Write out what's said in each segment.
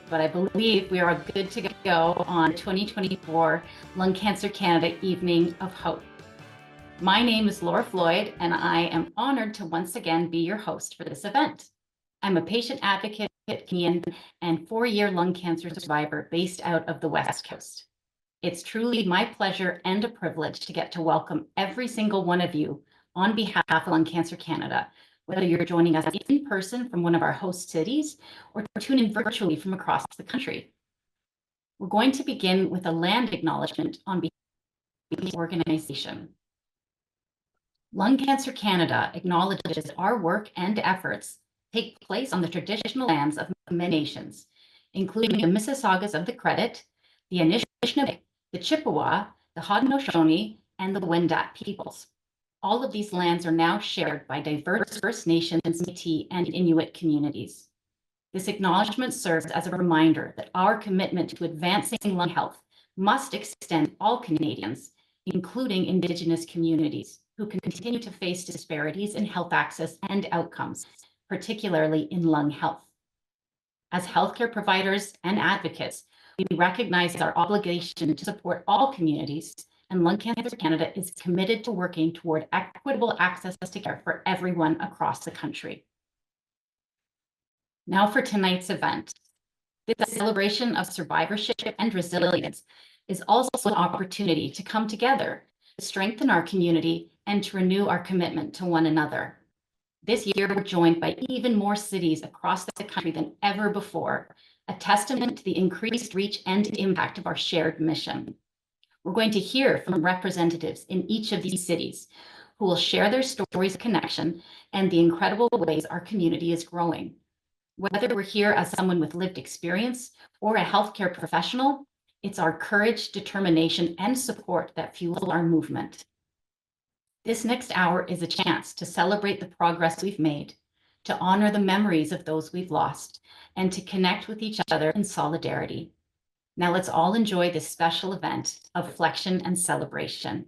but I believe we are good to go on 2024 Lung Cancer Canada Evening of Hope. My name is Laura Floyd, and I am honored to once again be your host for this event. I'm a patient advocate, Canadian, and 4-year lung cancer survivor based out of the West Coast. It's truly my pleasure and a privilege to get to welcome every single one of you on behalf of Lung Cancer Canada, whether you're joining us in person from one of our host cities or tuning in virtually from across the country. We're going to begin with a land acknowledgement on behalf of the organization. Lung Cancer Canada acknowledges our work and efforts take place on the traditional lands of many nations, including the Mississaugas of the Credit, the Anishinaabe, the Chippewa, the Haudenosaunee, and the Wendat peoples. All of these lands are now shared by diverse First Nations, Métis, and Inuit communities. This acknowledgement serves as a reminder that our commitment to advancing lung health must extend to all Canadians, including Indigenous communities, who can continue to face disparities in health access and outcomes, particularly in lung health. As healthcare providers and advocates, we recognize our obligation to support all communities, and Lung Cancer Canada is committed to working toward equitable access to care for everyone across the country. Now for tonight's event. This celebration of survivorship and resilience is also an opportunity to come together, to strengthen our community, and to renew our commitment to one another. This year, we're joined by even more cities across the country than ever before, a testament to the increased reach and impact of our shared mission. We're going to hear from representatives in each of these cities who will share their stories of connection and the incredible ways our community is growing. Whether we're here as someone with lived experience or a healthcare professional, it's our courage, determination, and support that fuel our movement. This next hour is a chance to celebrate the progress we've made, to honor the memories of those we've lost, and to connect with each other in solidarity. Now let's all enjoy this special event of reflection and celebration.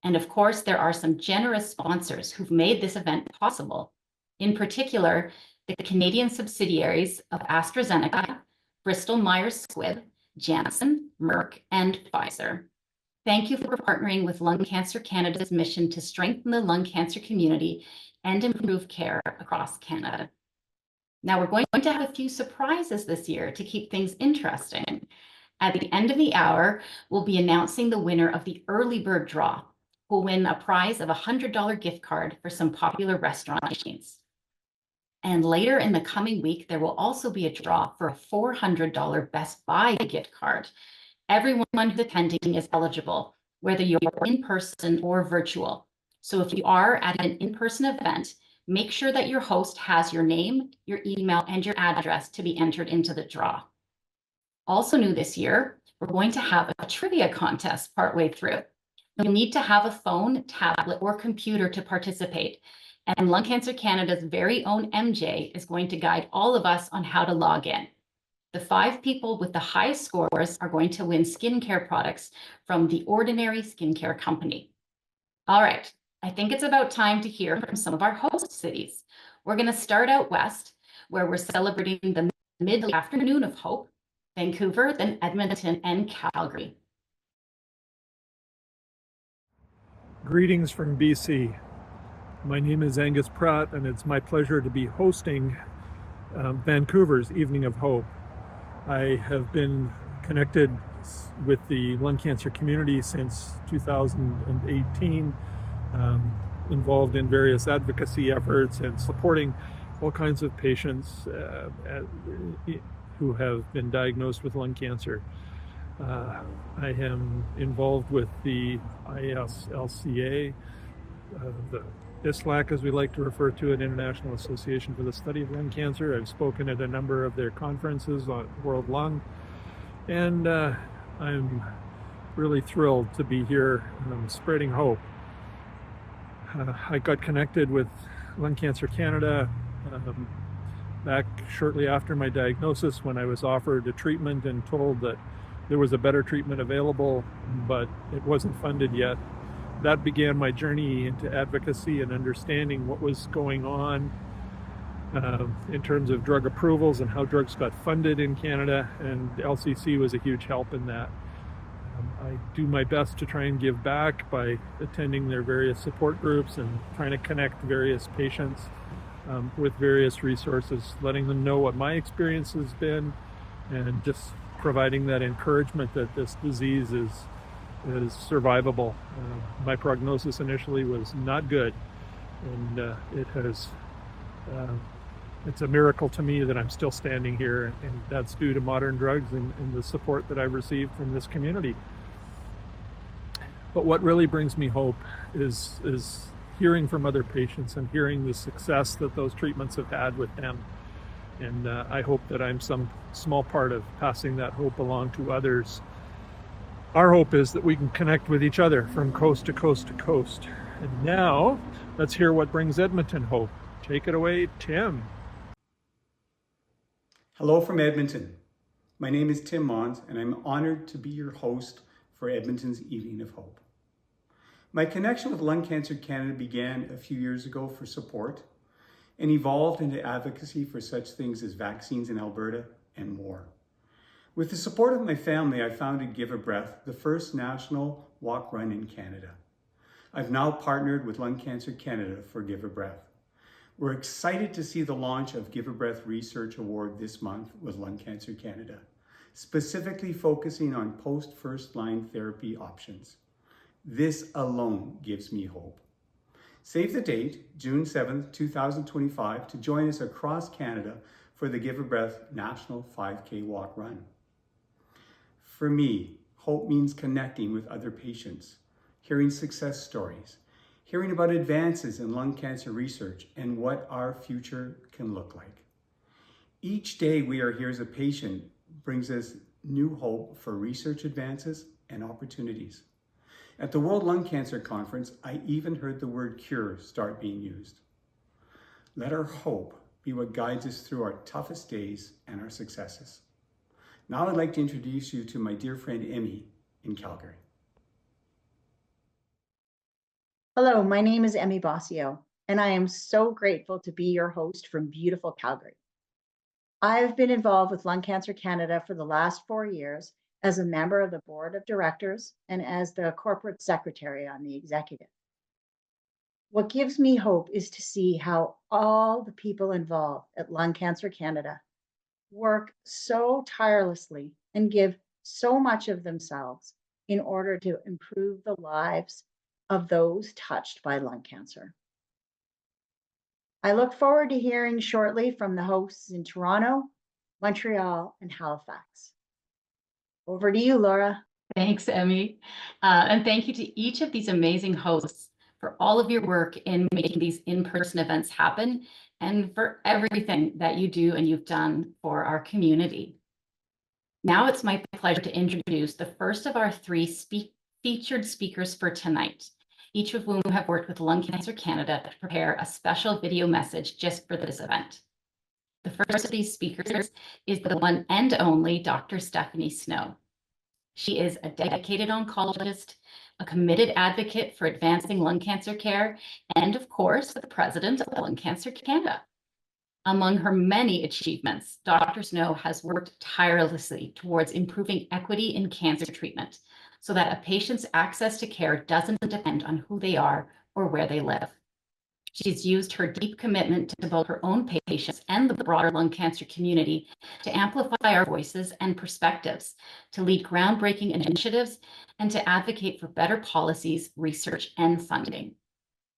And of course, there are some generous sponsors who've made this event possible. In particular, the Canadian subsidiaries of AstraZeneca, Bristol Myers Squibb, Janssen, Merck, and Pfizer. Thank you for partnering with Lung Cancer Canada's mission to strengthen the lung cancer community and improve care across Canada. Now we're going to have a few surprises this year to keep things interesting. At the end of the hour, we'll be announcing the winner of the early bird draw, who will win a prize of a $100 gift card for some popular restaurant chains. And later in the coming week, there will also be a draw for a $400 Best Buy gift card. Everyone who's attending is eligible, whether you're in person or virtual. So if you are at an in-person event, make sure that your host has your name, your email, and your address to be entered into the draw. Also new this year, we're going to have a trivia contest partway through. You'll need to have a phone, tablet, or computer to participate. And Lung Cancer Canada's very own MJ is going to guide all of us on how to log in. The 5 people with the highest scores are going to win skincare products from The Ordinary Skincare Company. All right, I think it's about time to hear from some of our host cities. We're going to start out west, where we're celebrating the mid-afternoon of hope, Vancouver, then Edmonton, and Calgary. Greetings from BC. My name is Angus Pratt, and it's my pleasure to be hosting Vancouver's Evening of Hope. I have been connected with the lung cancer community since 2018, involved in various advocacy efforts and supporting all kinds of patients who have been diagnosed with lung cancer. I am involved with the ISLCA, the ISLAC, as we like to refer to it, International Association for the Study of Lung Cancer. I've spoken at a number of their conferences on World Lung, and I'm really thrilled to be here spreading hope. I got connected with Lung Cancer Canada back shortly after my diagnosis, when I was offered a treatment and told that there was a better treatment available, but it wasn't funded yet. That began my journey into advocacy and understanding what was going on in terms of drug approvals and how drugs got funded in Canada, and LCC was a huge help in that. I do my best to try and give back by attending their various support groups and trying to connect various patients with various resources, letting them know what my experience has been, and just providing that encouragement that this disease is survivable. My prognosis initially was not good, and it's a miracle to me that I'm still standing here, and that's due to modern drugs and the support that I've received from this community. But what really brings me hope is hearing from other patients and hearing the success that those treatments have had with them. And I hope that I'm some small part of passing that hope along to others. Our hope is that we can connect with each other from coast to coast to coast. And now, let's hear what brings Edmonton hope. Take it away, Tim. Hello from Edmonton. My name is Tim Mons, and I'm honored to be your host for Edmonton's Evening of Hope. My connection with Lung Cancer Canada began a few years ago for support and evolved into advocacy for such things as vaccines in Alberta and more. With the support of my family, I founded Give a Breath, the first national walk-run in Canada. I've now partnered with Lung Cancer Canada for Give a Breath. We're excited to see the launch of Give a Breath Research Award this month with Lung Cancer Canada, specifically focusing on post-first-line therapy options. This alone gives me hope. Save the date, June 7th, 2025, to join us across Canada for the Give a Breath National 5K Walk Run. For me, hope means connecting with other patients, hearing success stories, hearing about advances in lung cancer research and what our future can look like. Each day we are here as a patient brings us new hope for research advances and opportunities. At the World Lung Cancer Conference, I even heard the word cure start being used. Let our hope be what guides us through our toughest days and our successes. Now I'd like to introduce you to my dear friend Emmy in Calgary. Hello, my name is Emmy Bossio, and I am so grateful to be your host from beautiful Calgary. I've been involved with Lung Cancer Canada for the last 4 years as a member of the board of directors and as the corporate secretary on the executive. What gives me hope is to see how all the people involved at Lung Cancer Canada work so tirelessly and give so much of themselves in order to improve the lives of those touched by lung cancer. I look forward to hearing shortly from the hosts in Toronto, Montreal, and Halifax. Over to you, Laura. Thanks, Emmy. And thank you to each of these amazing hosts for all of your work in making these in-person events happen and for everything that you do and you've done for our community. Now it's my pleasure to introduce the first of our 3 featured speakers for tonight, each of whom have worked with Lung Cancer Canada to prepare a special video message just for this event. The first of these speakers is the one and only Dr. Stephanie Snow. She is a dedicated oncologist, a committed advocate for advancing lung cancer care, and of course, the president of Lung Cancer Canada. Among her many achievements, Dr. Snow has worked tirelessly towards improving equity in cancer treatment so that a patient's access to care doesn't depend on who they are or where they live. She's used her deep commitment to both her own patients and the broader lung cancer community to amplify our voices and perspectives, to lead groundbreaking initiatives, and to advocate for better policies, research, and funding.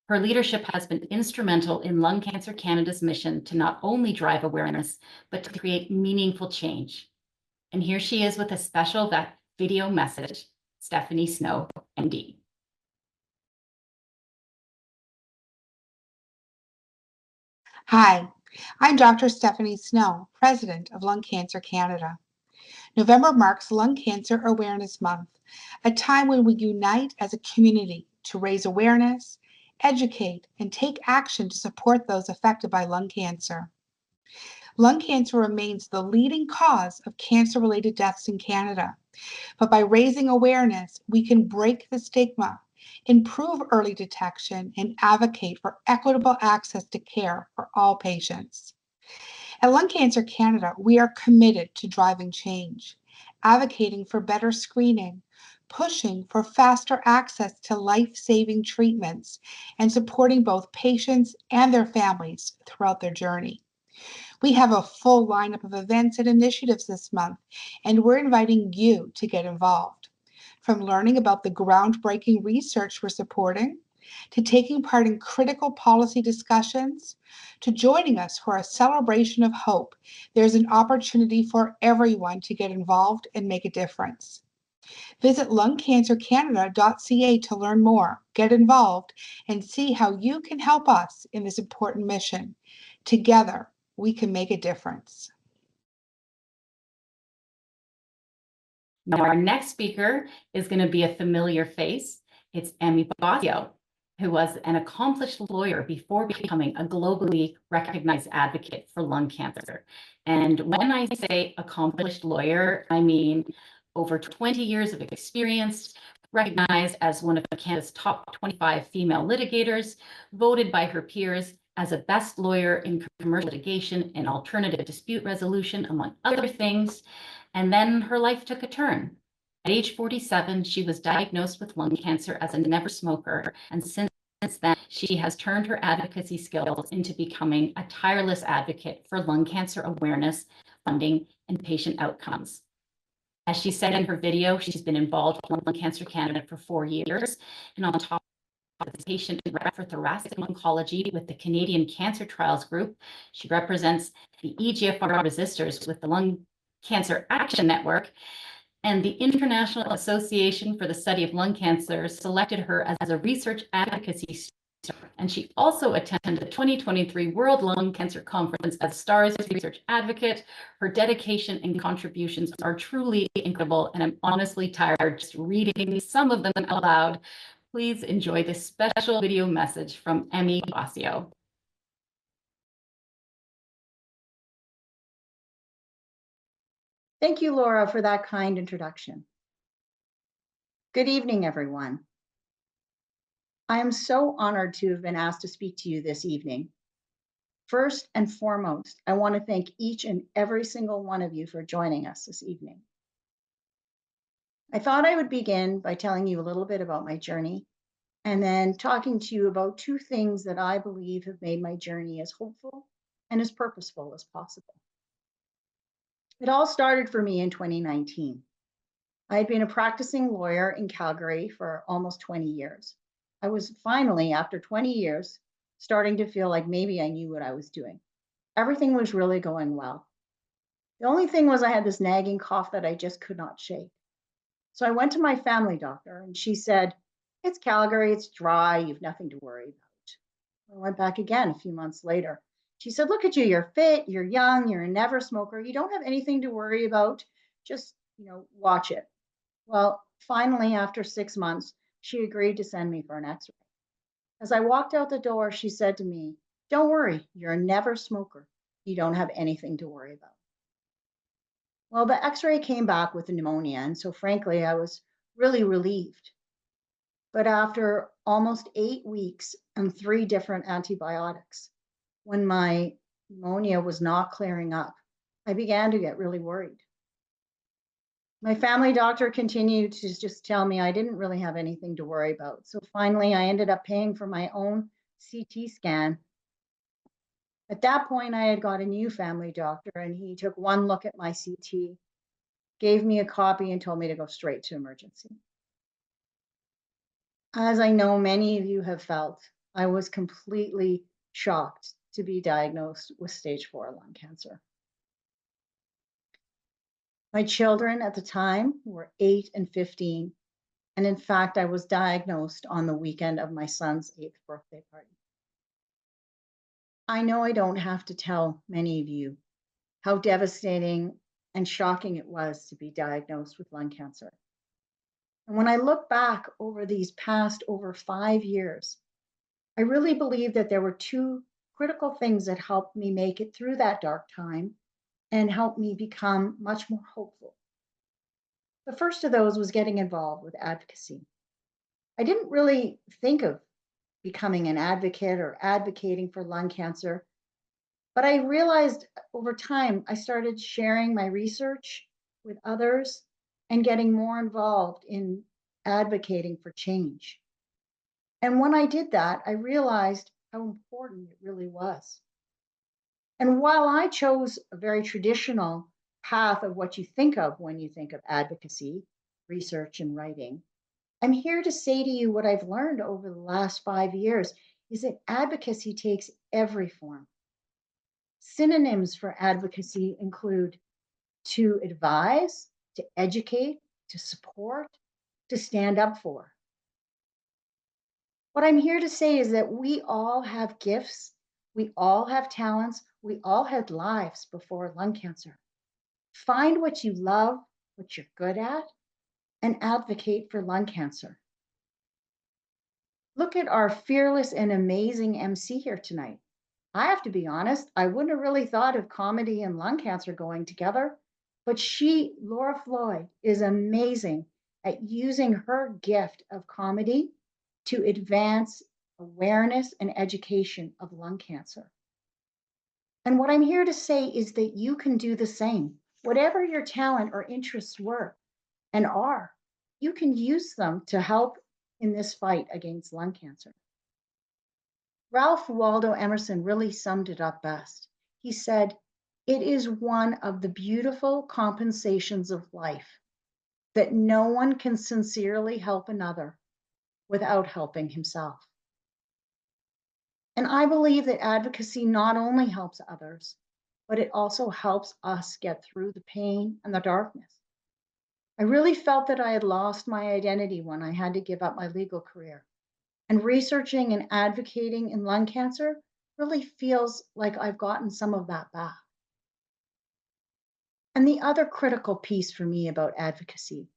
Her leadership has been instrumental in Lung Cancer Canada's mission to not only drive awareness, but to create meaningful change. And here she is with a special video message, Stephanie Snow, MD. Hi, I'm Dr. Stephanie Snow, President of Lung Cancer Canada. November marks Lung Cancer Awareness Month, a time when we unite as a community to raise awareness, educate, and take action to support those affected by lung cancer. Lung cancer remains the leading cause of cancer-related deaths in Canada, but by raising awareness, we can break the stigma, improve early detection, and advocate for equitable access to care for all patients. At Lung Cancer Canada, we are committed to driving change, advocating for better screening, pushing for faster access to life-saving treatments, and supporting both patients and their families throughout their journey. We have a full lineup of events and initiatives this month, and we're inviting you to get involved. From learning about the groundbreaking research we're supporting, to taking part in critical policy discussions, to joining us for a celebration of hope, there's an opportunity for everyone to get involved and make a difference. Visit lungcancercanada.ca to learn more, get involved, and see how you can help us in this important mission. Together, we can make a difference. Now, our next speaker is going to be a familiar face. It's Emmy Bosio, who was an accomplished lawyer before becoming a globally recognized advocate for lung cancer. And when I say accomplished lawyer, I mean over 20 years of experience, recognized as one of Canada's top 25 female litigators, voted by her peers as a best lawyer in commercial litigation and alternative dispute resolution, among other things. And then her life took a turn. At age 47, she was diagnosed with lung cancer as a never smoker. And since then, she has turned her advocacy skills into becoming a tireless advocate for lung cancer awareness, funding, and patient outcomes. As she said in her video, she's been involved with Lung Cancer Canada for 4 years. And on top of the patient rep for thoracic oncology with the Canadian Cancer Trials Group, she represents the EGFR resistors with the Lung Cancer Action Network, and the International Association for the Study of Lung Cancer selected her as a research advocacy star. And she also attended the 2023 World Lung Cancer Conference as STARS Research Advocate. Her dedication and contributions are truly incredible, and I'm honestly tired just reading some of them out loud. Please enjoy this special video message from Emmy Bosio. Thank you, Laura, for that kind introduction. Good evening, everyone. I am so honored to have been asked to speak to you this evening. First and foremost, I want to thank each and every single one of you for joining us this evening. I thought I would begin by telling you a little bit about my journey and then talking to you about 2 things that I believe have made my journey as hopeful and as purposeful as possible. It all started for me in 2019. I had been a practicing lawyer in Calgary for almost 20 years. I was finally, after 20 years, starting to feel like maybe I knew what I was doing. Everything was really going well. The only thing was I had this nagging cough that I just could not shake. So I went to my family doctor and she said, "It's Calgary, it's dry, you've nothing to worry about." I went back again a few months later. She said, "Look at you, you're fit, you're young, you're a never smoker, you don't have anything to worry about, just, watch it." Well, finally, after 6 months, she agreed to send me for an x-ray. As I walked out the door, she said to me, "Don't worry, you're a never smoker. You don't have anything to worry about." Well, the x-ray came back with pneumonia, and so frankly, I was really relieved. But after almost 8 weeks and 3 different antibiotics, when my pneumonia was not clearing up, I began to get really worried. My family doctor continued to just tell me I didn't really have anything to worry about. So finally, I ended up paying for my own CT scan. At that point, I had got a new family doctor, and he took one look at my CT, gave me a copy, and told me to go straight to emergency. As I know many of you have felt, I was completely shocked to be diagnosed with stage 4 lung cancer. My children at the time were 8 and 15, and in fact, I was diagnosed on the weekend of my son's 8th birthday party. I know I don't have to tell many of you how devastating and shocking it was to be diagnosed with lung cancer. And when I look back over these past over 5 years, I really believe that there were 2 critical things that helped me make it through that dark time and helped me become much more hopeful. The first of those was getting involved with advocacy. I didn't really think of becoming an advocate or advocating for lung cancer But I realized over time, I started sharing my research with others and getting more involved in advocating for change. And when I did that, I realized how important it really was. And while I chose a very traditional path of what you think of when you think of advocacy, research, and writing, I'm here to say to you what I've learned over the last 5 years is that advocacy takes every form. Synonyms for advocacy include to advise, to educate, to support, to stand up for. What I'm here to say is that we all have gifts, we all have talents, we all had lives before lung cancer. Find what you love, what you're good at, and advocate for lung cancer. Look at our fearless and amazing MC here tonight. I have to be honest, I wouldn't have really thought of comedy and lung cancer going together, but Laura Floyd, is amazing at using her gift of comedy to advance awareness and education of lung cancer. And what I'm here to say is that you can do the same. Whatever your talent or interests were and are, you can use them to help in this fight against lung cancer. Ralph Waldo Emerson really summed it up best. He said, "It is one of the beautiful compensations of life that no one can sincerely help another without helping himself." And I believe that advocacy not only helps others, but it also helps us get through the pain and the darkness. I really felt that I had lost my identity when I had to give up my legal career. And researching and advocating in lung cancer really feels like I've gotten some of that back. And the other critical piece for me about advocacy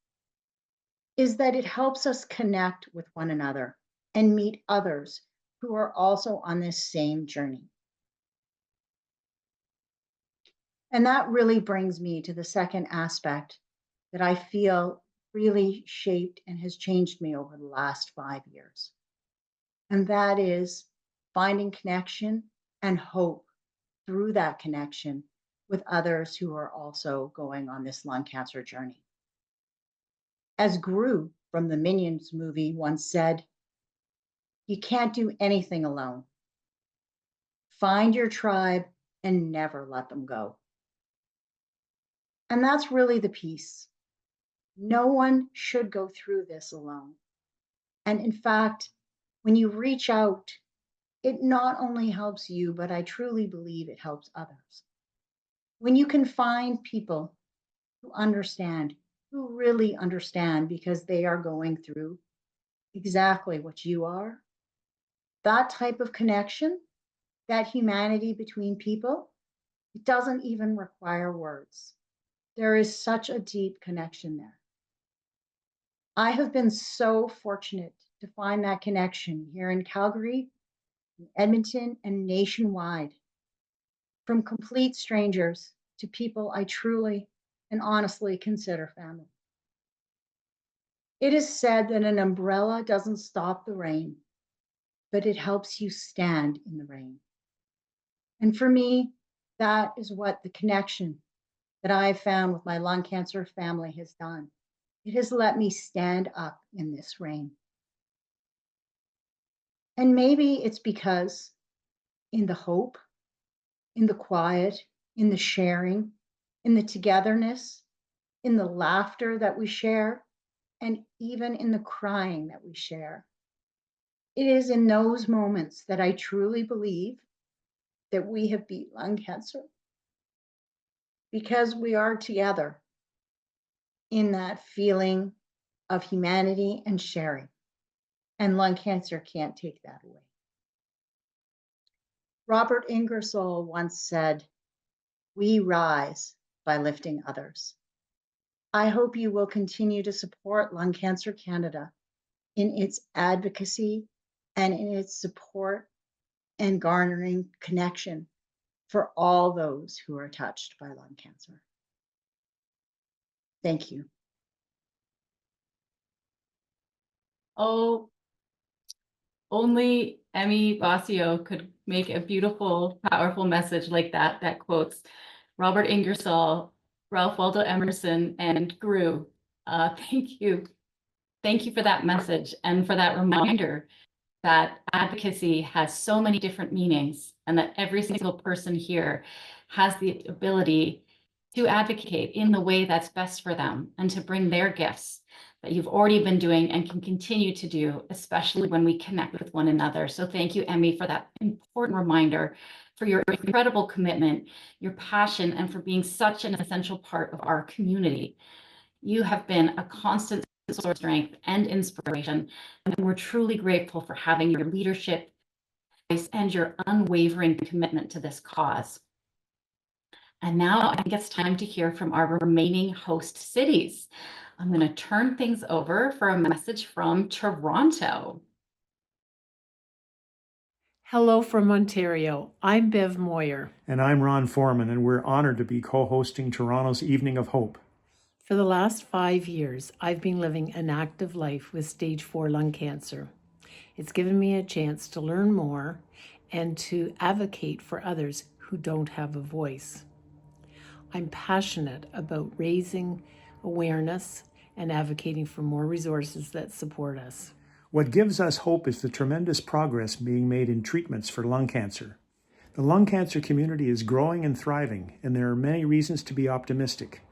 is that it helps us connect with one another and meet others who are also on this same journey. And that really brings me to the second aspect that I feel really shaped and has changed me over the last 5 years. And that is finding connection and hope through that connection with others who are also going on this lung cancer journey. As Gru from the Minions movie once said, "You can't do anything alone. Find your tribe and never let them go." And that's really the piece. No one should go through this alone. And in fact, when you reach out, it not only helps you, but I truly believe it helps others. When you can find people who understand, who really understand because they are going through exactly what you are, that type of connection, that humanity between people, it doesn't even require words. There is such a deep connection there. I have been so fortunate to find that connection here in Calgary, in Edmonton, and nationwide, from complete strangers to people I truly and honestly consider family. It is said that an umbrella doesn't stop the rain, but it helps you stand in the rain. And for me, that is what the connection that I have found with my lung cancer family has done. It has let me stand up in this rain. And maybe it's because in the hope, in the quiet, in the sharing, in the togetherness, in the laughter that we share, and even in the crying that we share. It is in those moments that I truly believe that we have beat lung cancer, because we are together in that feeling of humanity and sharing. And lung cancer can't take that away. Robert Ingersoll once said, "We rise by lifting others." I hope you will continue to support Lung Cancer Canada in its advocacy and in its support and garnering connection for all those who are touched by lung cancer. Thank you. Oh, only Emmy Bossio could make a beautiful, powerful message like that, that quotes Robert Ingersoll, Ralph Waldo Emerson, and Gru. Thank you. Thank you for that message and for that reminder that advocacy has so many different meanings and that every single person here has the ability to advocate in the way that's best for them and to bring their gifts that you've already been doing and can continue to do, especially when we connect with one another. So thank you, Emmy, for that important reminder, for your incredible commitment, your passion, and for being such an essential part of our community. You have been a constant source of strength and inspiration, and we're truly grateful for having your leadership and your unwavering commitment to this cause. And now I think it's time to hear from our remaining host cities. I'm going to turn things over for a message from Toronto. Hello from Ontario. I'm Bev Moyer. And I'm Ron Foreman, and we're honored to be co-hosting Toronto's Evening of Hope. For the last 5 years, I've been living an active life with stage 4 lung cancer. It's given me a chance to learn more and to advocate for others who don't have a voice. I'm passionate about raising awareness and advocating for more resources that support us. What gives us hope is the tremendous progress being made in treatments for lung cancer. The lung cancer community is growing and thriving, and there are many reasons to be optimistic.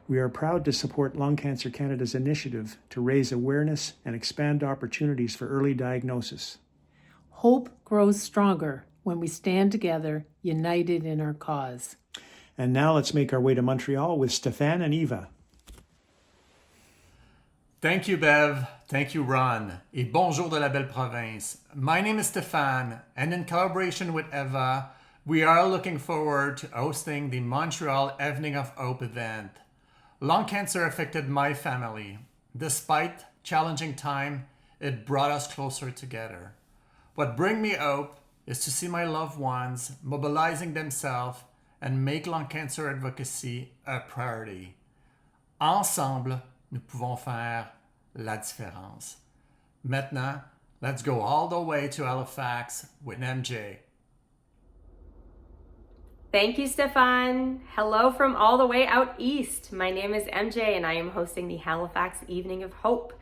We are proud to support Lung Cancer Canada's initiative to raise awareness and expand opportunities for early diagnosis. Hope grows stronger when we stand together, united in our cause. And now let's make our way to Montreal with Stéphane and Eva. Thank you, Bev. Thank you, Ron. Et bonjour de la belle province. My name is Stéphane, and in collaboration with Eva, we are looking forward to hosting the Montreal Evening of Hope event. Lung cancer affected my family. Despite challenging time, it brought us closer together. What brings me hope is to see my loved ones mobilizing themselves and make lung cancer advocacy a priority. Ensemble, nous pouvons faire la différence. Maintenant, let's go all the way to Halifax with MJ. Thank you, Stefan. Hello from all the way out east. My name is MJ and I am hosting the Halifax Evening of Hope.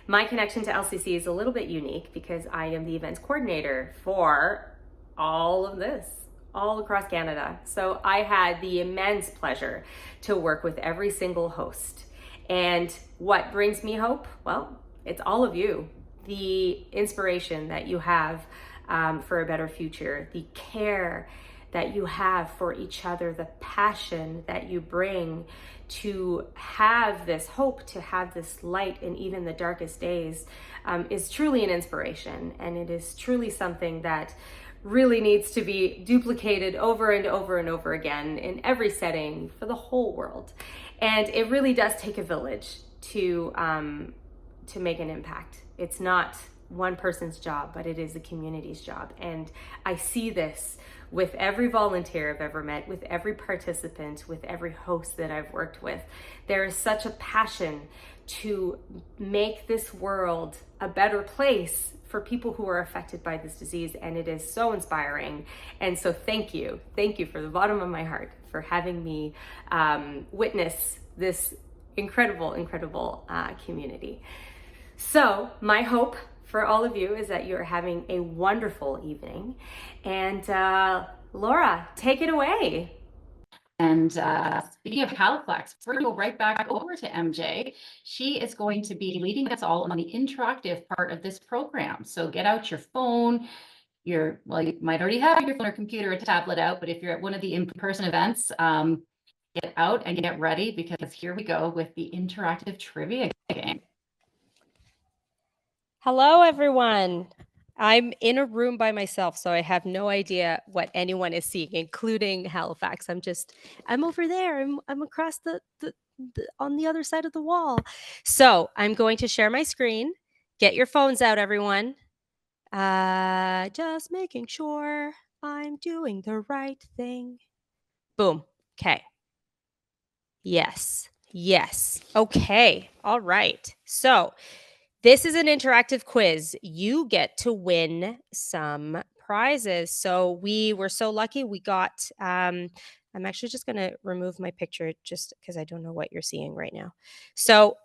My connection to LCC is a little bit unique because I am the events coordinator for all of this, all across Canada. So I had the immense pleasure to work with every single host. And what brings me hope? Well, it's all of you. The inspiration that you have for a better future, the care that you have for each other, the passion that you bring to have this hope, to have this light in even the darkest days, is truly an inspiration. And it is truly something that really needs to be duplicated over and over and over again in every setting for the whole world. And it really does take a village to make an impact. It's not one person's job, but it is the community's job. And I see this with every volunteer I've ever met, with every participant, with every host that I've worked with. There is such a passion to make this world a better place for people who are affected by this disease, and it is so inspiring. And so thank you from the bottom of my heart for having me witness this incredible community. So my hope for all of you is that you're having a wonderful evening. And Laura, take it away. And speaking of Halifax, we're going to go right back over to MJ. She is going to be leading us all on the interactive part of this program. So get out your phone. You might already have your phone or computer or tablet out, but if you're at one of the in-person events, get out and get ready, because here we go with the interactive trivia game. Hello, everyone. I'm in a room by myself, so I have no idea what anyone is seeing, including Halifax. I'm over there. I'm across the on the other side of the wall. So I'm going to share my screen. Get your phones out, everyone. Just making sure I'm doing the right thing. Boom. Okay. Yes. Okay. All right. So This is an interactive quiz. You get to win some prizes. So we were so lucky. We got, I'm actually just going to remove my picture just because I don't know what you're seeing right now. So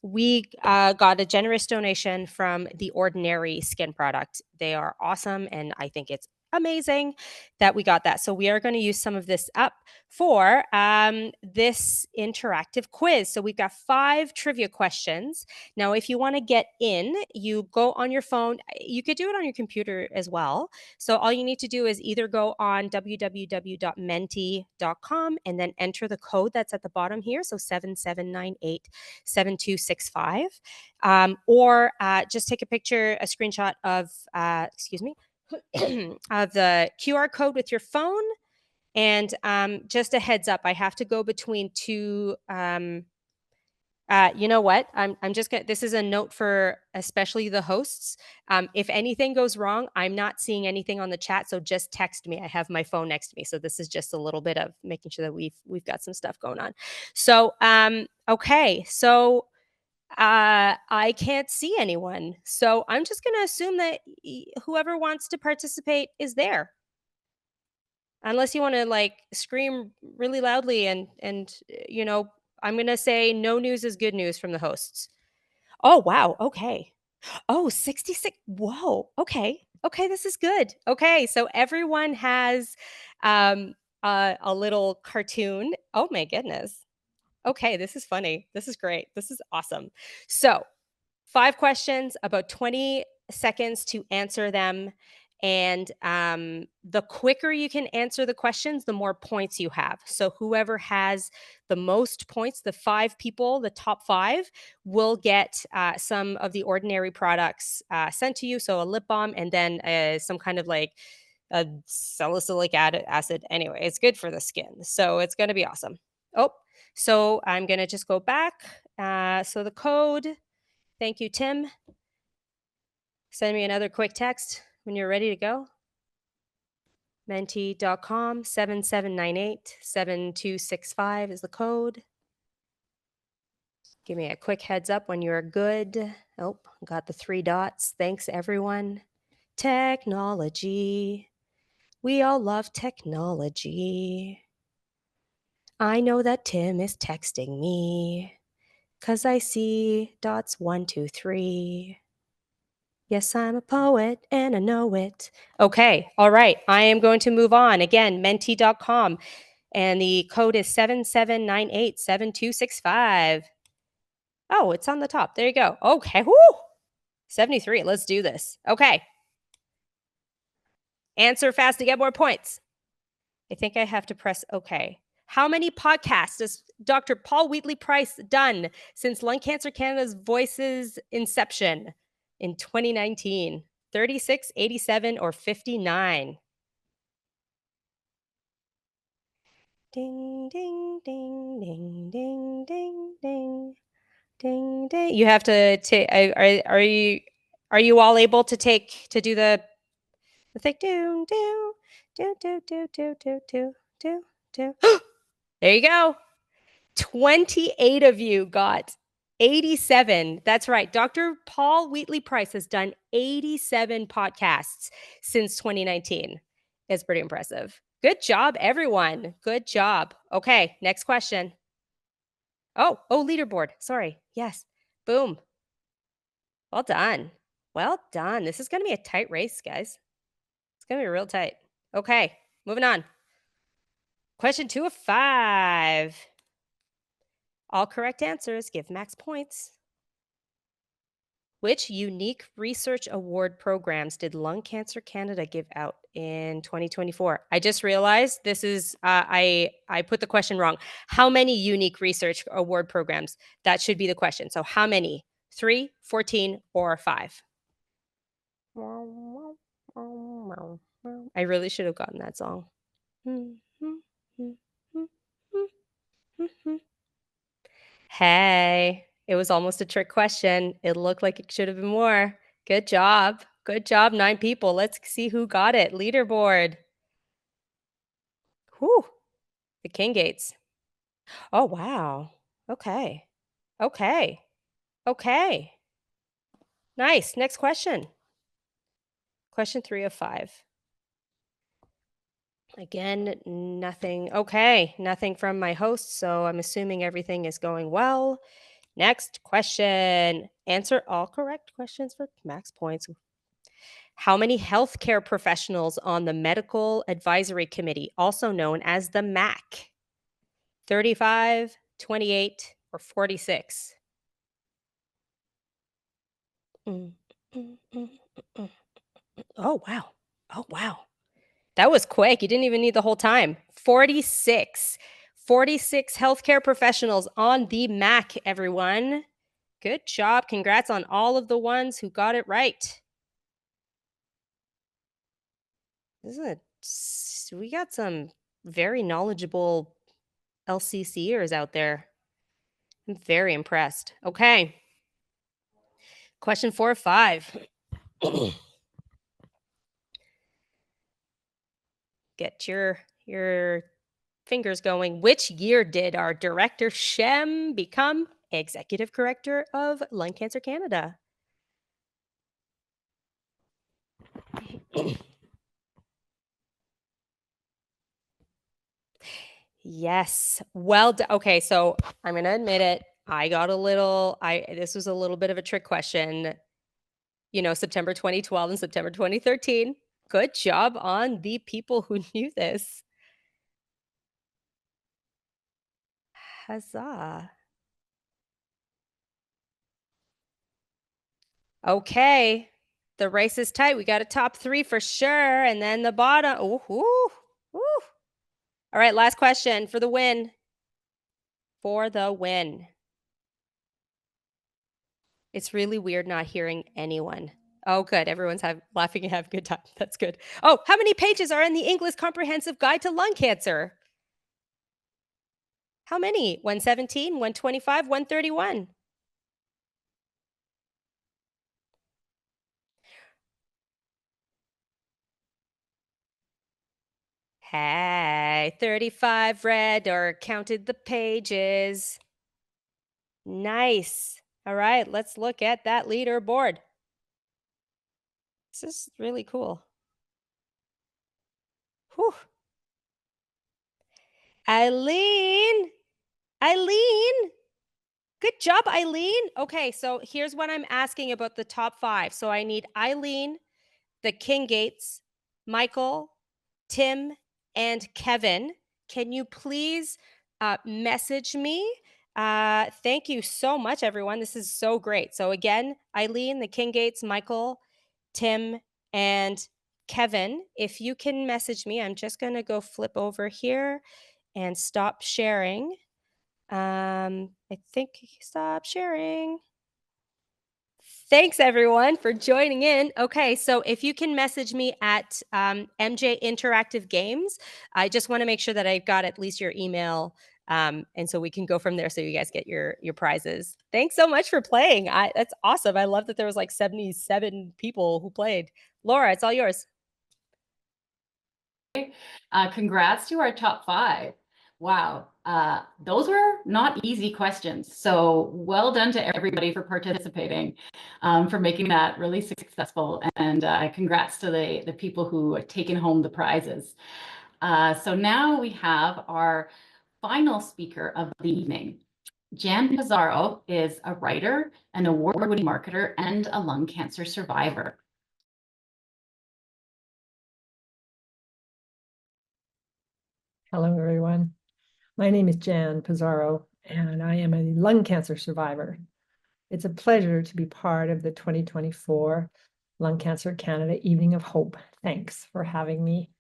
we got a generous donation from The Ordinary Skin product. They are awesome, and I think it's amazing that we got that. So we are going to use some of this up for this interactive quiz. So we've got 5 trivia questions. Now, if you want to get in, you go on your phone. You could do it on your computer as well. So all you need to do is either go on www.menti.com and then enter the code that's at the bottom here. So 77987265. Or just take a picture, a screenshot of, of the QR code with your phone. And just a heads up, I have to go between 2. You know what? I'm just gonna. This is a note for especially the hosts. If anything goes wrong, I'm not seeing anything on the chat, so just text me. I have my phone next to me, so this is just a little bit of making sure that we've got some stuff going on. So okay, so I can't see anyone, so I'm just gonna assume that whoever wants to participate is there. Unless you want to like scream really loudly and I'm going to say no news is good news from the hosts. Oh, wow. Okay. Oh, 66. Whoa. Okay. Okay, this is good. Okay, so everyone has a little cartoon. Oh my goodness. Okay, this is funny. This is great. This is awesome. So, 5 questions, about 20 seconds to answer them. And the quicker you can answer the questions, the more points you have. So whoever has the most points, the 5 people, the top 5, will get some of the Ordinary products sent to you. So a lip balm and then some kind of like a salicylic acid. Anyway, it's good for the skin. So it's going to be awesome. Oh, so I'm going to just go back. So the code, thank you, Tim. Send me another quick text when you're ready to go. Menti.com 77987265 is the code. Give me a quick heads up when you're good. Oh, got the 3 dots. Thanks, everyone. Technology. We all love technology. I know that Tim is texting me because I see dots 1, 2, 3. Yes, I'm a poet and I know it. Okay, all right. I am going to move on. Again, menti.com. And the code is 77987265. Oh, it's on the top. There you go. Okay. Woo! 73. Let's do this. Okay. Answer fast to get more points. I think I have to press OK. How many podcasts has Dr. Paul Wheatley Price done since Lung Cancer Canada's Voices inception in 2019? 36, 87, or 59? Ding, ding, ding, ding, ding, ding, ding, ding, ding. You have to take. Are you all able to do the thing? Do do do do do do do do do do. There you go. 28 of you got 87. That's right. Dr. Paul Wheatley Price has done 87 podcasts since 2019. It's pretty impressive. Good job, everyone. Good job. Okay, next question. Oh, leaderboard. Sorry. Yes. Boom. Well done. Well done. This is going to be a tight race, guys. It's going to be real tight. Okay, moving on. Question 2 of 5. All correct answers give max points. Which unique research award programs did Lung Cancer Canada give out in 2024? I just realized this is, I put the question wrong. How many unique research award programs? That should be the question. So how many? 3, 14, or 5? I really should have gotten that song. Hey, it was almost a trick question. It looked like it should have been more. Good job. Good job, 9 people. Let's see who got it. Leaderboard. Whew. The King Gates. Oh, wow. Okay. Okay. Okay. Nice. Next question. Question 3 of 5. Again, nothing. Okay, nothing from my host, so I'm assuming everything is going well. Next question. Answer all correct questions for max points. How many healthcare professionals on the Medical Advisory Committee, also known as the MAC? 35, 28, or 46? Mm, mm, mm, mm. Oh, wow. Oh, wow. That was quick. You didn't even need the whole time. 46. 46 healthcare professionals on the MAC, everyone. Good job. Congrats on all of the ones who got it right. We got some very knowledgeable LCCers out there. I'm very impressed. Okay. Question 4 of 5. Get your fingers going. Which year did our director Shem become executive director of Lung Cancer Canada? Yes. Well done. Okay, so I'm going to admit it. This was a little bit of a trick question. September 2012 and September 2013. Good job on the people who knew this. Huzzah. Okay. The race is tight. We got a top 3 for sure. And then the bottom. Ooh, ooh, ooh. All right, last question for the win. For the win. It's really weird not hearing anyone. Oh, good. Everyone's laughing and have a good time. That's good. Oh, how many pages are in the English Comprehensive Guide to Lung Cancer? How many? 117, 125, 131. Hey, 35 read or counted the pages. Nice. All right, let's look at that leaderboard. This is really cool. Whew. Eileen. Good job, Eileen. Okay, so here's what I'm asking about the top 5. So I need Eileen, the Kingates, Michael, Tim, and Kevin. Can you please message me? Thank you so much, everyone. This is so great. So again, Eileen, the Kingates, Michael, Tim, and Kevin, if you can message me, I'm just going to go flip over here and stop sharing. I think stop sharing. Thanks, everyone, for joining in. Okay, so if you can message me at MJ Interactive Games, I just want to make sure that I've got at least your email, and so we can go from there so you guys get your prizes. Thanks so much for playing. That's awesome. I love that there was like 77 people who played. Laura, it's all yours. Congrats to our top 5. Wow, those were not easy questions. So well done to everybody for participating, for making that really successful. And congrats to the people who have taken home the prizes. So now we have our final speaker of the evening. Jan Pizarro is a writer, an award-winning marketer, and a lung cancer survivor. Hello, everyone. My name is Jan Pizarro, and I am a lung cancer survivor. It's a pleasure to be part of the 2024 Lung Cancer Canada Evening of Hope. Thanks for having me.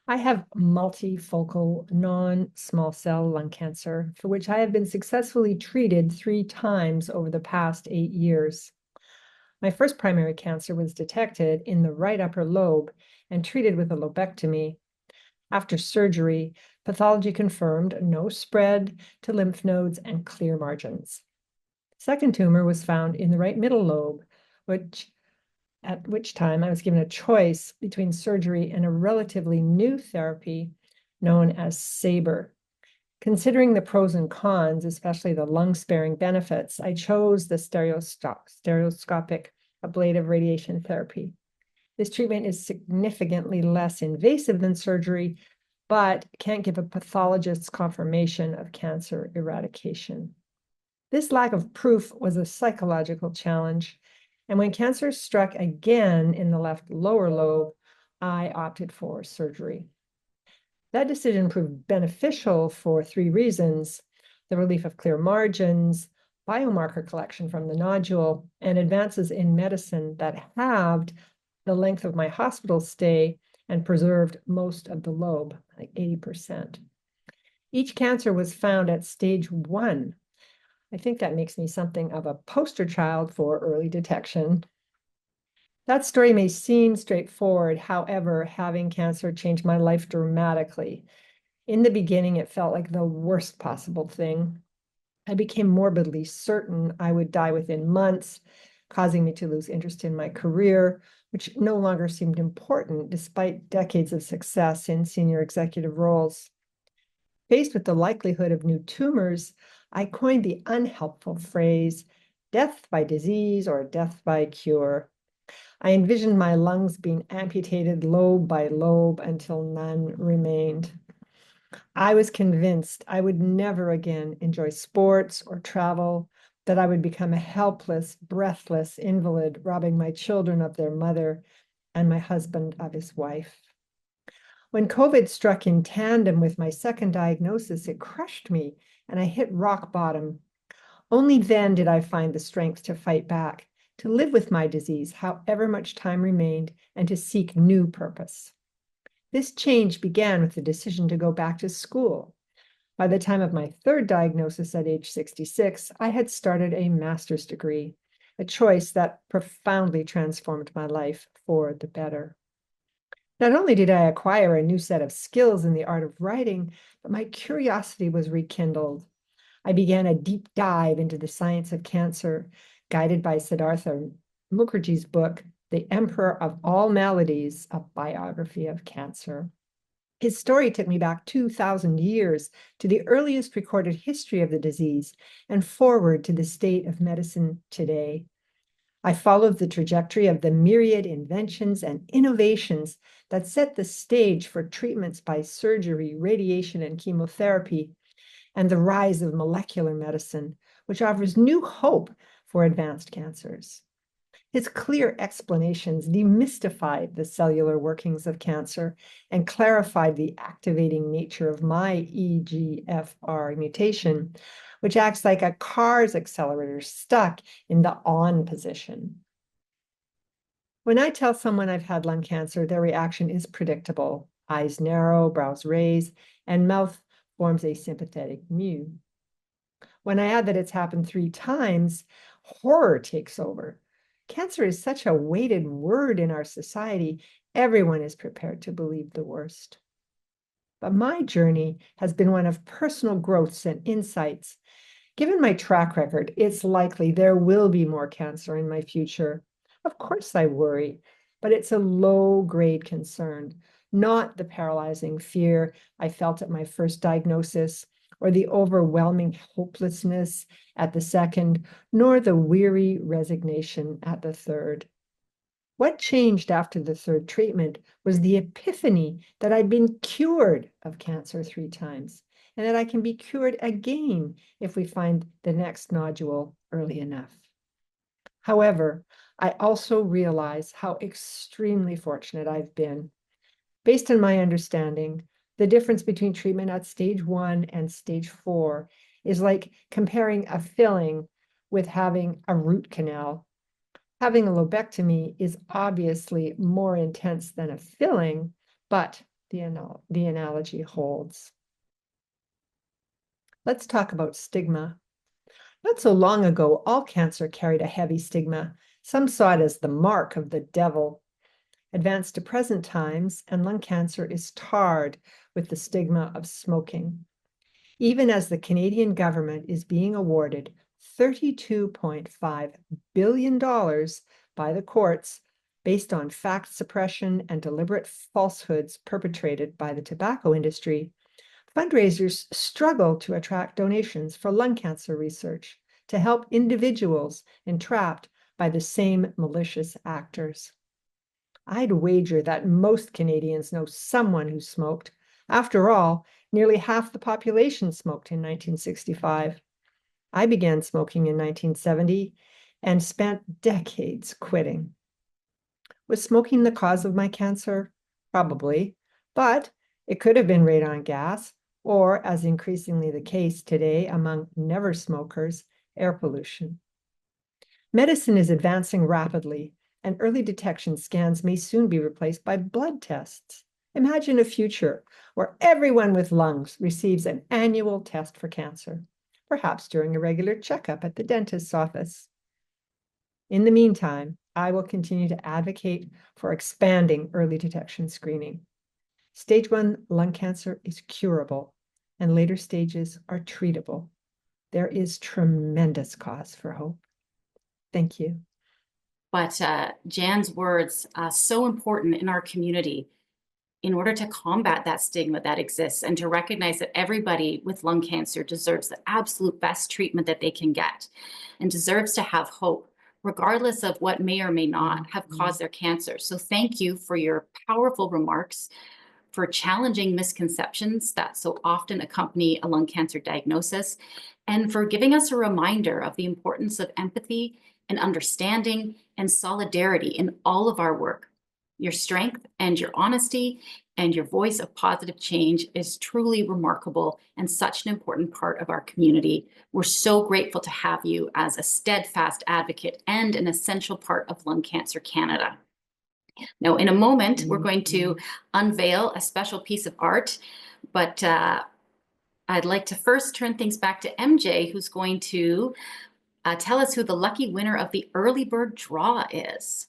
I have multifocal non-small cell lung cancer, for which I have been successfully treated 3 times over the past 8 years. My first primary cancer was detected in the right upper lobe and treated with a lobectomy. After surgery, pathology confirmed no spread to lymph nodes and clear margins. Second tumor was found in the right middle lobe, at which time I was given a choice between surgery and a relatively new therapy known as SABR. Considering the pros and cons, especially the lung-sparing benefits, I chose the stereoscopic ablative radiation therapy. This treatment is significantly less invasive than surgery, but can't give a pathologist's confirmation of cancer eradication. This lack of proof was a psychological challenge, and when cancer struck again in the left lower lobe, I opted for surgery. That decision proved beneficial for 3 reasons: the relief of clear margins, biomarker collection from the nodule, and advances in medicine that halved the length of my hospital stay and preserved most of the lobe, like 80%. Each cancer was found at stage 1. I think that makes me something of a poster child for early detection. That story may seem straightforward. However, having cancer changed my life dramatically. In the beginning, it felt like the worst possible thing. I became morbidly certain I would die within months, causing me to lose interest in my career, which no longer seemed important despite decades of success in senior executive roles. Faced with the likelihood of new tumors, I coined the unhelpful phrase, death by disease or death by cure. I envisioned my lungs being amputated lobe by lobe until none remained. I was convinced I would never again enjoy sports or travel, that I would become a helpless, breathless invalid, robbing my children of their mother and my husband of his wife. When COVID struck in tandem with my second diagnosis, it crushed me and I hit rock bottom. Only then did I find the strength to fight back, to live with my disease, however much time remained, and to seek new purpose. This change began with the decision to go back to school. By the time of my third diagnosis at age 66, I had started a master's degree, a choice that profoundly transformed my life for the better. Not only did I acquire a new set of skills in the art of writing, but my curiosity was rekindled. I began a deep dive into the science of cancer, guided by Siddhartha Mukherjee's book, The Emperor of All Maladies, a biography of cancer. His story took me back 2,000 years to the earliest recorded history of the disease and forward to the state of medicine today. I followed the trajectory of the myriad inventions and innovations that set the stage for treatments by surgery, radiation, and chemotherapy, and the rise of molecular medicine, which offers new hope for advanced cancers. His clear explanations demystified the cellular workings of cancer and clarified the activating nature of my EGFR mutation, which acts like a car's accelerator stuck in the on position. When I tell someone I've had lung cancer, their reaction is predictable. Eyes narrow, brows raise, and mouth forms a sympathetic mew. When I add that it's happened 3 times, horror takes over. Cancer is such a weighted word in our society, everyone is prepared to believe the worst. But my journey has been one of personal growths and insights. Given my track record, it's likely there will be more cancer in my future. Of course I worry, but it's a low-grade concern, not the paralyzing fear I felt at my first diagnosis, or the overwhelming hopelessness at the second, nor the weary resignation at the third. What changed after the third treatment was the epiphany that I'd been cured of cancer 3 times, and that I can be cured again if we find the next nodule early enough. However, I also realize how extremely fortunate I've been. Based on my understanding, the difference between treatment at stage 1 and stage 4 is like comparing a filling with having a root canal. Having a lobectomy is obviously more intense than a filling, but the analogy holds. Let's talk about stigma. Not so long ago, all cancer carried a heavy stigma. Some saw it as the mark of the devil. Advanced to present times, and lung cancer is tarred with the stigma of smoking. Even as the Canadian government is being awarded $32.5 billion by the courts based on fact suppression and deliberate falsehoods perpetrated by the tobacco industry, Fundraisers struggle to attract donations for lung cancer research to help individuals entrapped by the same malicious actors. I'd wager that most Canadians know someone who smoked. After all, nearly half the population smoked in 1965. I began smoking in 1970 and spent decades quitting. Was smoking the cause of my cancer? Probably, but it could have been radon gas, or, as increasingly the case today among never smokers, air pollution. Medicine is advancing rapidly, and early detection scans may soon be replaced by blood tests. Imagine a future where everyone with lungs receives an annual test for cancer, perhaps during a regular checkup at the dentist's office. In the meantime, I will continue to advocate for expanding early detection screening. Stage 1 lung cancer is curable, and later stages are treatable. There is tremendous cause for hope. Thank you. But Jan's words are so important in our community in order to combat that stigma that exists and to recognize that everybody with lung cancer deserves the absolute best treatment that they can get and deserves to have hope, regardless of what may or may not have caused their cancer. So thank you for your powerful remarks, for challenging misconceptions that so often accompany a lung cancer diagnosis, and for giving us a reminder of the importance of empathy and understanding and solidarity in all of our work. Your strength and your honesty and your voice of positive change is truly remarkable and such an important part of our community. We're so grateful to have you as a steadfast advocate and an essential part of Lung Cancer Canada. Now, in a moment, we're going to unveil a special piece of art, but I'd like to first turn things back to MJ, who's going to tell us who the lucky winner of the early bird draw is.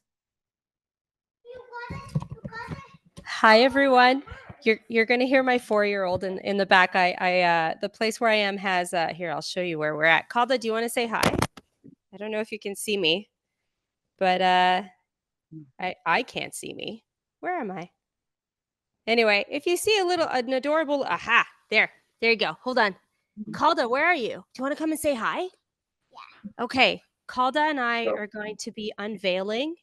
Hi, everyone. You're going to hear my 4-year-old in the back. The place where I am has here. I'll show you where we're at. Calda, do you want to say hi? I don't know if you can see me, but I can't see me. Where am I? Anyway, if you see an adorable, aha, there you go. Hold on. Calda, where are you? Do you want to come and say hi? Yeah. Okay. Calda and I are going to be unveiling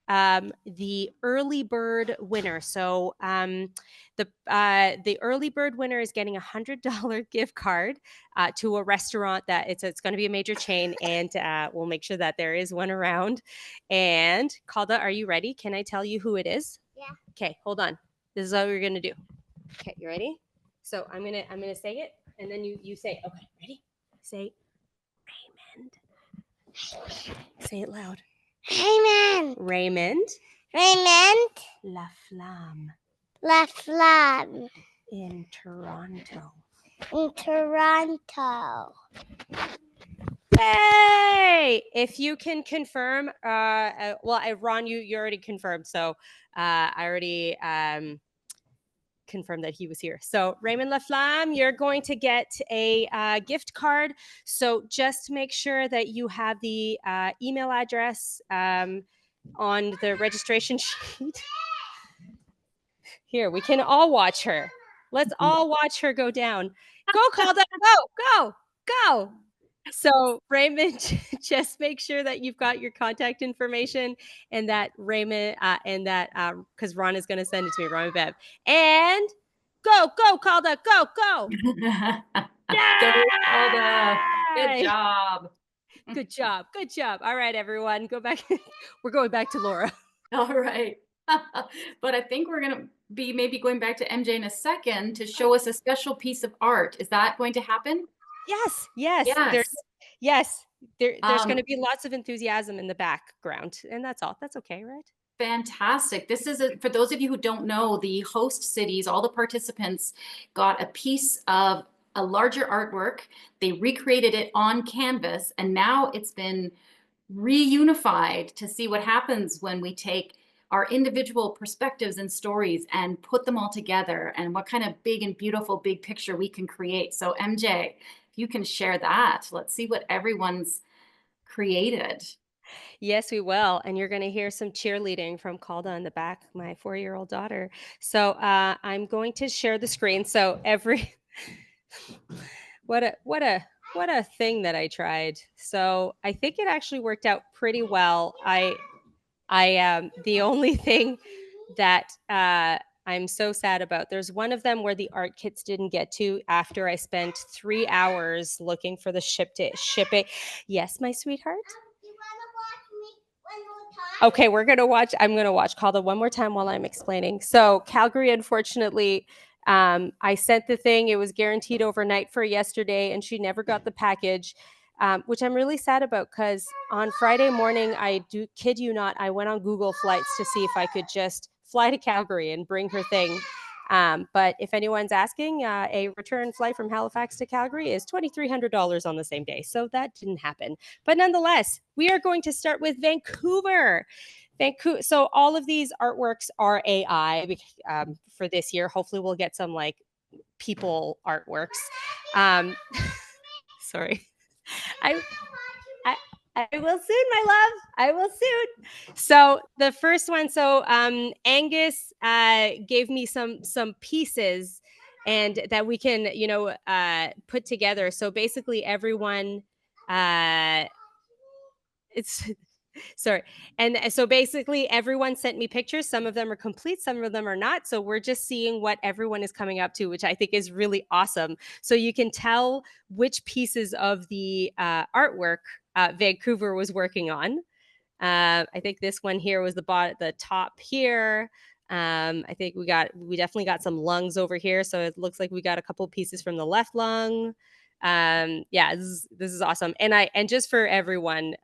the early bird winner. So the early bird winner is getting $100 gift card to a restaurant that it's going to be a major chain, and we'll make sure that there is one around. And Calda, are you ready? Can I tell you who it is? Yeah. Okay, hold on. This is how we're gonna do. Okay, you ready? So I'm gonna say it, and then you say, okay, ready? Say Raymond. Say it loud. Raymond. Raymond. Raymond. Laflamme. Laflamme. In Toronto. In Toronto. Hey! If you can confirm, Ron, you already confirmed, so I already confirmed that he was here. So Raymond Laflamme, you're going to get a gift card. So just make sure that you have the email address on the registration sheet. Here, we can all watch her. Let's all watch her go down. Go, Calda, go. So Raymond, just make sure that you've got your contact information and that Raymond because Ron is going to send it to me, Ron Bev. And go, Calda, go. Go, Calda. Good job. Good job. All right, everyone, go back. We're going back to Laura. All right. But I think we're going to be maybe going back to MJ in a second to show us a special piece of art. Is that going to happen? Yes. There's going to be lots of enthusiasm in the background, and that's all. That's okay, right? Fantastic. This is for those of you who don't know, the host cities, all the participants got a piece of a larger artwork. They recreated it on canvas, and now it's been reunified to see what happens when we take our individual perspectives and stories and put them all together, and what kind of big and beautiful big picture we can create. So MJ, if you can share that, let's see what everyone's created. Yes, we will. And you're going to hear some cheerleading from Calda in the back, my 4-year-old daughter. So I'm going to share the screen. So What a thing that I tried. So I think it actually worked out pretty well. The only thing that I'm so sad about, there's one of them where the art kits didn't get to after I spent 3 hours looking for the shipping. Yes, my sweetheart. Okay, I'm gonna watch Calder one more time while I'm explaining. So Calgary, unfortunately, I sent the thing. It was guaranteed overnight for yesterday, and she never got the package, which I'm really sad about because on Friday morning, kid you not, I went on Google Flights to see if I could just fly to Calgary and bring her thing. But if anyone's asking, a return flight from Halifax to Calgary is $2,300 on the same day. So that didn't happen. But nonetheless, we are going to start with Vancouver. So all of these artworks are AI for this year. Hopefully we'll get some like people artworks. Sorry. I will soon, my love. I will soon. So the first one, Angus gave me some pieces and that we can, put together. So basically everyone, sorry. And so basically everyone sent me pictures. Some of them are complete, some of them are not. So we're just seeing what everyone is coming up to, which I think is really awesome. So you can tell which pieces of the artwork Vancouver was working on. I think this one here was the top here. I think we definitely got some lungs over here. So it looks like we got a couple pieces from the left lung. This is awesome. And just for everyone,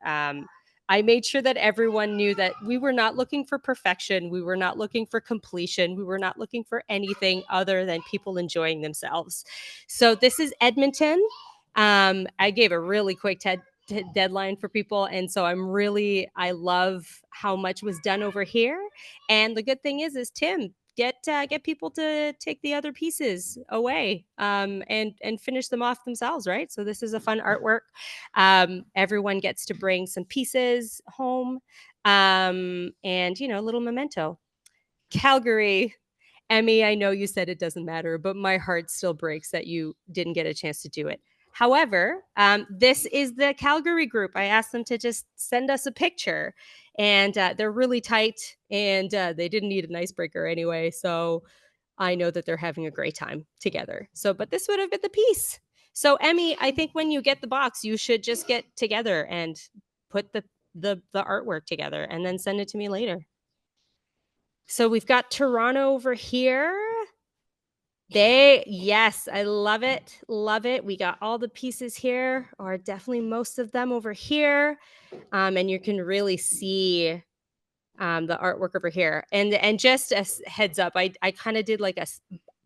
I made sure that everyone knew that we were not looking for perfection. We were not looking for completion. We were not looking for anything other than people enjoying themselves. So this is Edmonton. I gave a really quick deadline for people. And so I love how much was done over here. And the good thing is Tim, get people to take the other pieces away and finish them off themselves, right? So this is a fun artwork. Everyone gets to bring some pieces home and, a little memento. Calgary, Emmy, I know you said it doesn't matter, but my heart still breaks that you didn't get a chance to do it. However, this is the Calgary group. I asked them to just send us a picture, and they're really tight, and they didn't need an icebreaker anyway. So I know that they're having a great time together. But this would have been the piece. So Emmy, I think when you get the box, you should just get together and put the artwork together, and then send it to me later. So we've got Toronto over here. Yes, I love it. Love it. We got all the pieces here, or definitely most of them over here. And you can really see the artwork over here. And just a heads up, I kind of did like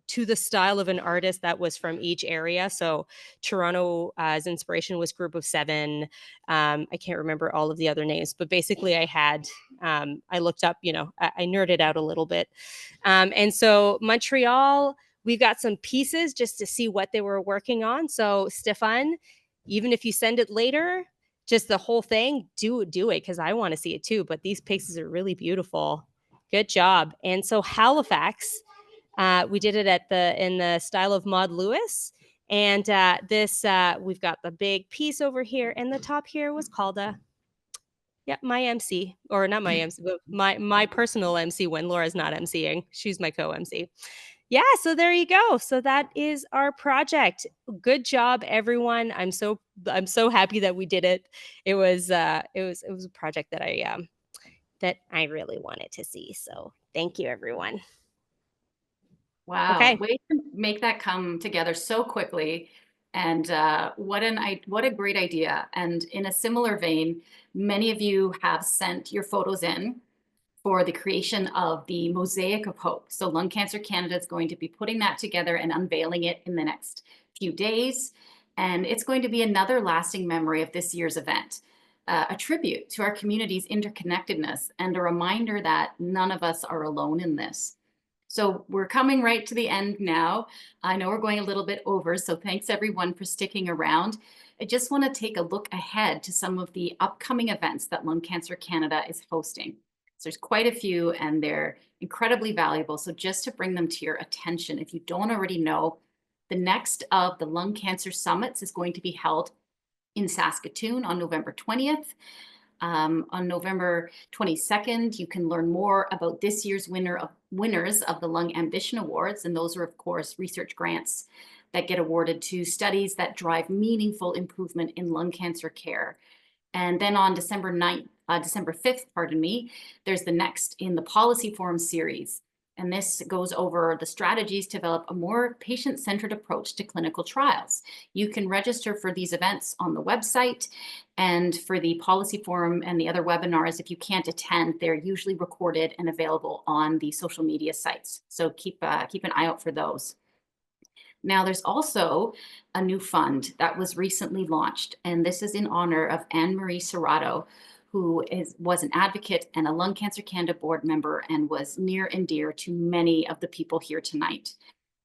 to the style of an artist that was from each area. So Toronto's inspiration was Group of Seven. I can't remember all of the other names, but basically I looked up, I nerded out a little bit. And so Montreal, we've got some pieces just to see what they were working on. So Stefan, even if you send it later, just the whole thing, do it because I want to see it too. But these pieces are really beautiful. Good job. And so Halifax, we did it in the style of Maud Lewis. And we've got the big piece over here, and the top here was Calda. Yeah, my MC, or not my MC, but my personal MC when Laura's not MCing. She's my co-MC. Yeah, so there you go. So that is our project. Good job, everyone. I'm so happy that we did it. It was a project that I really wanted to see. So thank you, everyone. Wow. Okay. Way to make that come together so quickly. And what a great idea. And in a similar vein, many of you have sent your photos in for the creation of the Mosaic of Hope. So Lung Cancer Canada is going to be putting that together and unveiling it in the next few days. And it's going to be another lasting memory of this year's event, a tribute to our community's interconnectedness and a reminder that none of us are alone in this. So we're coming right to the end now. I know we're going a little bit over, so thanks everyone for sticking around. I just want to take a look ahead to some of the upcoming events that Lung Cancer Canada is hosting. So there's quite a few, and they're incredibly valuable. So just to bring them to your attention, if you don't already know, The next of the lung cancer summits is going to be held in Saskatoon on November 20th. On November 22nd, you can learn more about this year's winners of the Lung Ambition Awards. And those are, of course, research grants that get awarded to studies that drive meaningful improvement in lung cancer care. And then on December 5th, there's the next in the Policy Forum series. And this goes over the strategies to develop a more patient-centered approach to clinical trials. You can register for these events on the website, and for the Policy Forum and the other webinars, if you can't attend, they're usually recorded and available on the social media sites. So keep an eye out for those. Now, there's also a new fund that was recently launched, and this is in honor of Anne-Marie Serrato, who was an advocate and a Lung Cancer Canada board member and was near and dear to many of the people here tonight.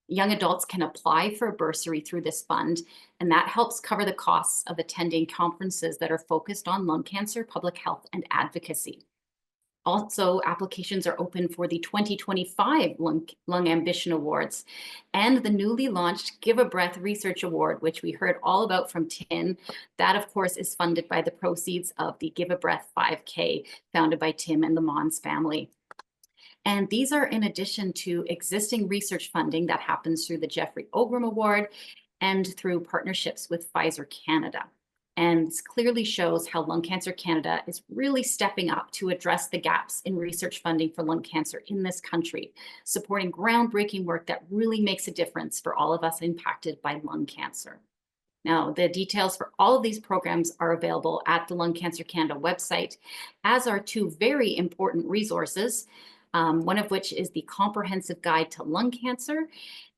Young adults can apply for a bursary through this fund, and that helps cover the costs of attending conferences that are focused on lung cancer, public health, and advocacy. Also, applications are open for the 2025 Lung Ambition Awards and the newly launched Give a Breath Research Award, which we heard all about from Tim. That, of course, is funded by the proceeds of the Give a Breath 5K, founded by Tim and the Mons family. And these are in addition to existing research funding that happens through the Jeffrey Ogram Award and through partnerships with Pfizer Canada. And this clearly shows how Lung Cancer Canada is really stepping up to address the gaps in research funding for lung cancer in this country, supporting groundbreaking work that really makes a difference for all of us impacted by lung cancer. Now, the details for all of these programs are available at the Lung Cancer Canada website, as are two very important resources, one of which is the Comprehensive Guide to Lung Cancer,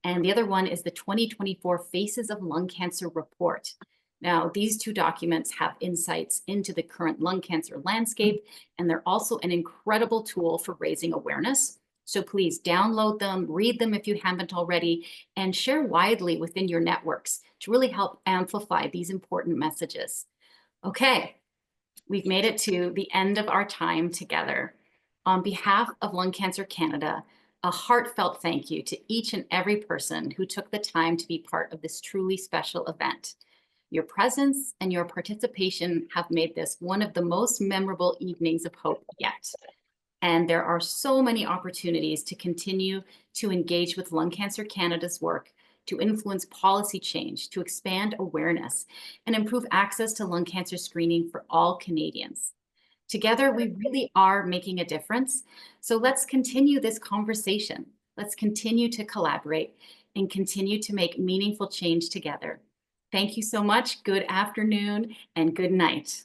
and the other one is the 2024 Faces of Lung Cancer Report. Now, these two documents have insights into the current lung cancer landscape, and they're also an incredible tool for raising awareness. So please download them, read them if you haven't already, and share widely within your networks to really help amplify these important messages. Okay, we've made it to the end of our time together. On behalf of Lung Cancer Canada, a heartfelt thank you to each and every person who took the time to be part of this truly special event. Your presence and your participation have made this one of the most memorable evenings of hope yet. And there are so many opportunities to continue to engage with Lung Cancer Canada's work, to influence policy change, to expand awareness, and improve access to lung cancer screening for all Canadians. Together, we really are making a difference. So let's continue this conversation. Let's continue to collaborate and continue to make meaningful change together. Thank you so much. Good afternoon and good night.